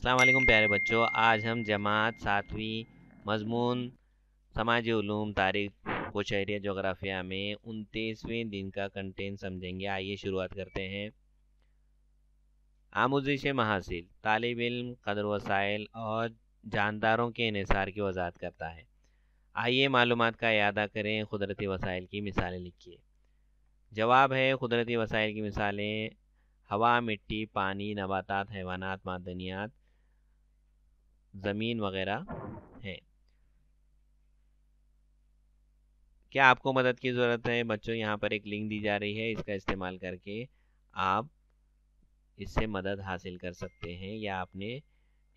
अस्सलाम वालेकुम प्यारे बच्चों। आज हम जमात 7वीं मजमून समाजी उलूम तारीख व शहरिया जोग्राफिया में 29वें दिन का कंटेंट समझेंगे। आइए शुरुआत करते हैं। आमूजिश महासिल तालिब इल्म कदर वसाइल और जानदारों के इन्हिसार की वजाहत करता है। आइए मालूमात का इयादा करें। कुदरती वसाइल की मिसालें लिखिए। जवाब है कुदरती वसाइल की मिसालें हवा, मिट्टी, पानी, नबातात, हैवानात, मादनियात, ज़मीन वगैरह है। क्या आपको मदद की ज़रूरत है बच्चों? यहाँ पर एक लिंक दी जा रही है, इसका इस्तेमाल करके आप इससे मदद हासिल कर सकते हैं या अपने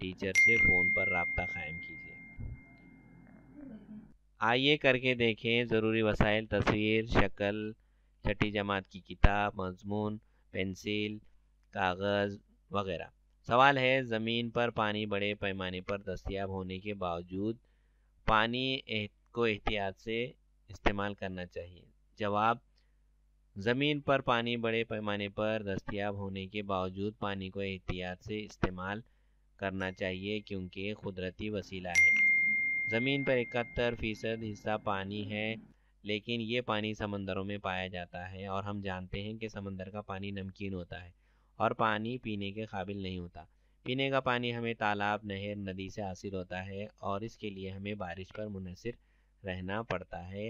टीचर से फ़ोन पर राब्ता कायम कीजिए। आइए करके देखें। ज़रूरी वसाइल तस्वीर, शक्ल, छठी जमात की किताब, मजमून, पेंसिल, कागज़ वगैरह। सवाल है, ज़मीन पर पानी बड़े पैमाने पर दस्तयाब होने के बावजूद पानी को एहतियात से इस्तेमाल करना चाहिए। जवाब, ज़मीन पर पानी बड़े पैमाने पर दस्तयाब होने के बावजूद पानी को एहतियात से इस्तेमाल करना चाहिए क्योंकि कुदरती वसीला है। ज़मीन पर 71% हिस्सा पानी है, लेकिन ये पानी समंदरों में पाया जाता है और हम जानते हैं कि समंदर का पानी नमकीन होता है और पानी पीने के काबिल नहीं होता। पीने का पानी हमें तालाब, नहर, नदी से हासिल होता है और इसके लिए हमें बारिश पर मुनहसिर रहना पड़ता है।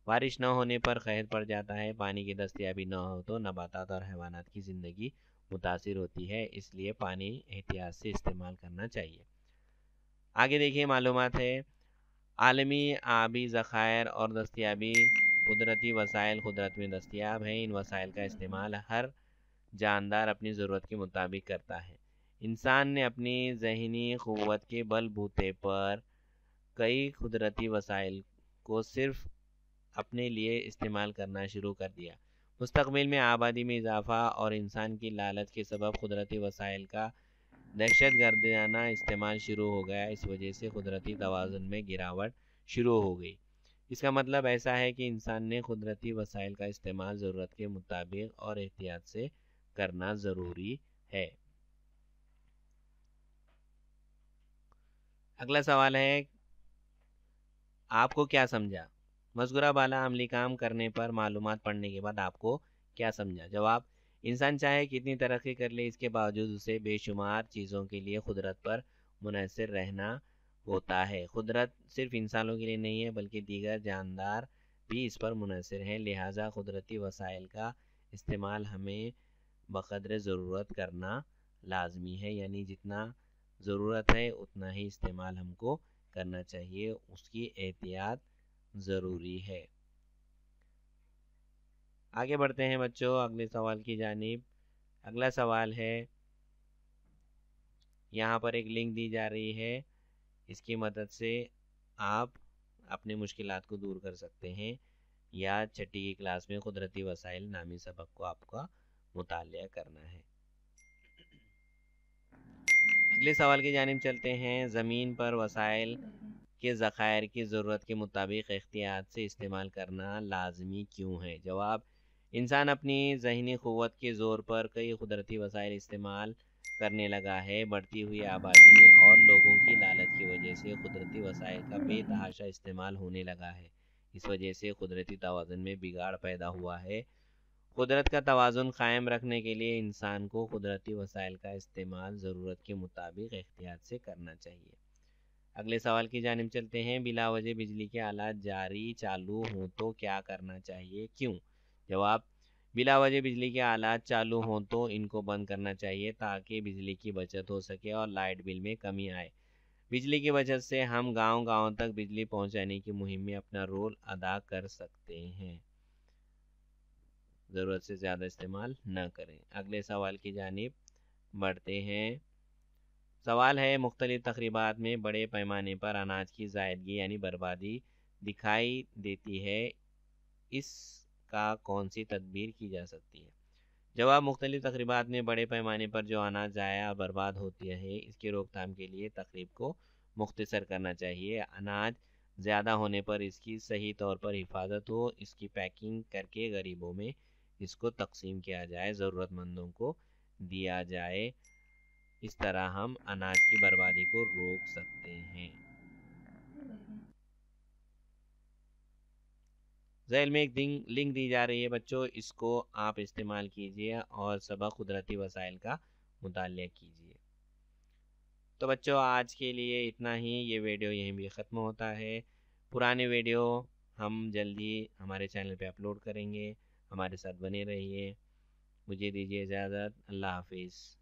बारिश न होने पर कहर पड़ जाता है। पानी की दस्तयाबी न हो तो नबातात और हैवानात की ज़िंदगी मुतासिर होती है, इसलिए पानी एहतियात से इस्तेमाल करना चाहिए। आगे देखिए, मालूमात है आलमी आबी ज़खायर और दस्तयाबी कुदरती वसाइल कुदरत में दस्तयाब हैं। इन वसाइल का इस्तेमाल हर जानदार अपनी ज़रूरत के मुताबिक करता है। इंसान ने अपनी ज़हनी क़ुव्वत के बलबूते पर कई कुदरती वसाइल को सिर्फ अपने लिए इस्तेमाल करना शुरू कर दिया। मुस्तक़बिल में आबादी में इजाफ़ा और इंसान की लालच के सबब कुदरती वसाइल का दहशतगर्दाना इस्तेमाल शुरू हो गया। इस वजह से कुदरती तवाज़ुन में गिरावट शुरू हो गई। इसका मतलब ऐसा है कि इंसान ने कुदरती वसाइल का इस्तेमाल ज़रूरत के मुताबिक और एहतियात से करना ज़रूरी है। अगला सवाल है, आपको क्या समझा? मज़कूरा बाला अमली काम करने पर मालूमात पढ़ने के बाद आपको क्या समझा? जवाब, इंसान चाहे कितनी तरक्की कर ले, इसके बावजूद उसे बेशुमार चीज़ों के लिए कुदरत पर मुनहसर रहना होता है। कुदरत सिर्फ इंसानों के लिए नहीं है बल्कि दीगर जानदार भी इस पर मुनहसर हैं। लिहाजा कुदरती वसाइल का इस्तेमाल हमें बक़द्र ज़रूरत करना लाजमी है, यानी जितना ज़रूरत है उतना ही इस्तेमाल हमको करना चाहिए, उसकी एहतियात ज़रूरी है। आगे बढ़ते हैं बच्चों अगले सवाल की जानिब। अगला सवाल है, यहाँ पर एक लिंक दी जा रही है, इसकी मदद से आप अपने मुश्किलात को दूर कर सकते हैं या छठी की क्लास में कुदरती वसाइल नामी सबक को आपका मुतालिया करना है। अगले सवाल की जानिब चलते हैं। ज़मीन पर वसाइल के ज़खायर की ज़रूरत के मुताबिक एहतियात से इस्तेमाल करना लाजमी क्यों है? जवाब, इंसान अपनी ज़हनी क़ुव्वत के ज़ोर पर कई कुदरती वसाइल इस्तेमाल करने लगा है। बढ़ती हुई आबादी और लोगों की लालच की वजह से कुदरती वसाइल का बेतहाशा इस्तेमाल होने लगा है। इस वजह से कुदरती तवाज़ुन में बिगाड़ पैदा हुआ है। कुदरत का तवाज़ुन कायम रखने के लिए इंसान को कुदरती वसाइल का इस्तेमाल ज़रूरत के मुताबिक एहतियात से करना चाहिए। अगले सवाल की जानिब चलते हैं। बिला वजह बिजली के आलात जारी चालू हों तो क्या करना चाहिए, क्यों? जवाब, बिला वजह बिजली के आलात चालू हों तो इनको बंद करना चाहिए ताकि बिजली की बचत हो सके और लाइट बिल में कमी आए। बिजली की बचत से हम गांव-गांव तक बिजली पहुंचाने की मुहिम में अपना रोल अदा कर सकते हैं। ज़रूरत से ज़्यादा इस्तेमाल न करें। अगले सवाल की जानिब बढ़ते हैं। सवाल है, मुख्तलिफ तकरीबात में बड़े पैमाने पर अनाज की ज़ायदगी यानी बर्बादी दिखाई देती है, इसका कौन सी तदबीर की जा सकती है? जवाब, मुख्तलिफ तकरीबात में बड़े पैमाने पर जो अनाज ज़ाया और बर्बाद होती है, इसकी रोकथाम के लिए तकरीब को मुख्तसर करना चाहिए। अनाज ज़्यादा होने पर इसकी सही तौर पर हिफाजत हो, इसकी पैकिंग करके गरीबों में इसको तकसीम किया जाए, ज़रूरतमंदों को दिया जाए। اس طرح ہم اناج کی بربادی کو روک سکتے ہیں۔ ذیل میں ایک لنک دی جا رہی ہے بچوں، اس کو آپ استعمال کیجئے اور سبق قدرتی وسائل کا مطالعہ کیجئے۔ تو بچوں آج کے لیے اتنا ہی، یہ ویڈیو یہیں بھی ختم ہوتا ہے۔ پرانے ویڈیو ہم جلدی ہمارے چینل پہ اپلوڈ کریں گے، ہمارے ساتھ بنے رہیے۔ مجھے دیجیے اجازت، اللہ حافظ۔